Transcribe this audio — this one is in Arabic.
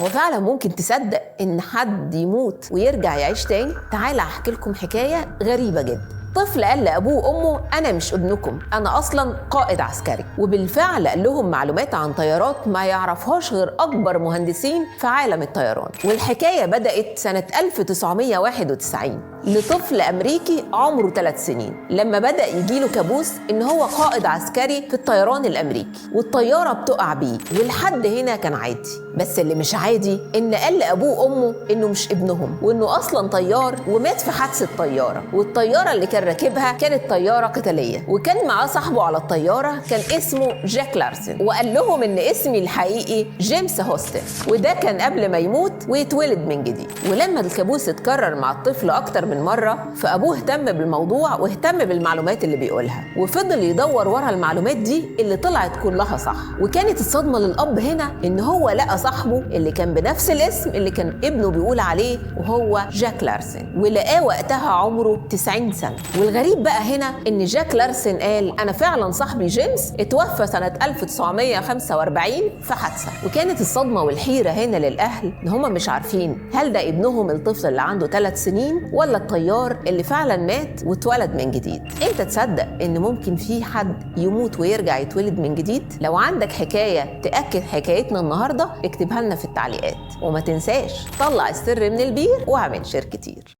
هو فعلا ممكن تصدق ان حد يموت ويرجع يعيش تاني؟ تعال احكي لكم حكاية غريبة جدا. طفل قال لأبوه وأمه أنا مش ابنكم، أنا أصلاً قائد عسكري، وبالفعل قال لهم معلومات عن طيارات ما يعرفهاش غير أكبر مهندسين في عالم الطيران. والحكاية بدأت سنة 1991 لطفل أمريكي عمره 3 سنين، لما بدأ يجيله كابوس إن هو قائد عسكري في الطيران الأمريكي والطيارة بتقع بيه، والحد هنا كان عادي. بس اللي مش عادي إن قال لأبوه وأمه إنه مش ابنهم، وإنه أصلاً طيار ومات في حادثة طيارة، والطيارة اللي كان راكبها كانت طيارة قتالية، وكان معاه صاحبه على الطيارة كان اسمه جاك لارسن، وقال لهم إن اسمي الحقيقي جيمس هوستن، وده كان قبل ما يموت ويتولد من جديد. ولما الكابوس اتكرر مع الطفل أكتر من مرة، فأبوه اهتم بالموضوع واهتم بالمعلومات اللي بيقولها، وفضل يدور ورا المعلومات دي اللي طلعت كلها صح. وكانت الصدمة للأب هنا إن هو لقى صاحبه اللي كان بنفس الاسم اللي كان ابنه بيقول عليه، وهو جاك لارسن، ولقاه وقتها عمره 90 سنة. والغريب بقى هنا إن جاك لارسن قال أنا فعلا صاحبي جيمس اتوفى سنة 1945 في حادثة. وكانت الصدمة والحيرة هنا للأهل إن هما مش عارفين هل ده ابنهم الطفل اللي عنده 3 سنين ولا الطيار اللي فعلا مات واتولد من جديد. انت تصدق ان ممكن في حد يموت ويرجع يتولد من جديد؟ لو عندك حكاية تأكد حكايتنا النهاردة اكتبها لنا في التعليقات، وما تنساش طلع السر من البير واعمل شير كتير.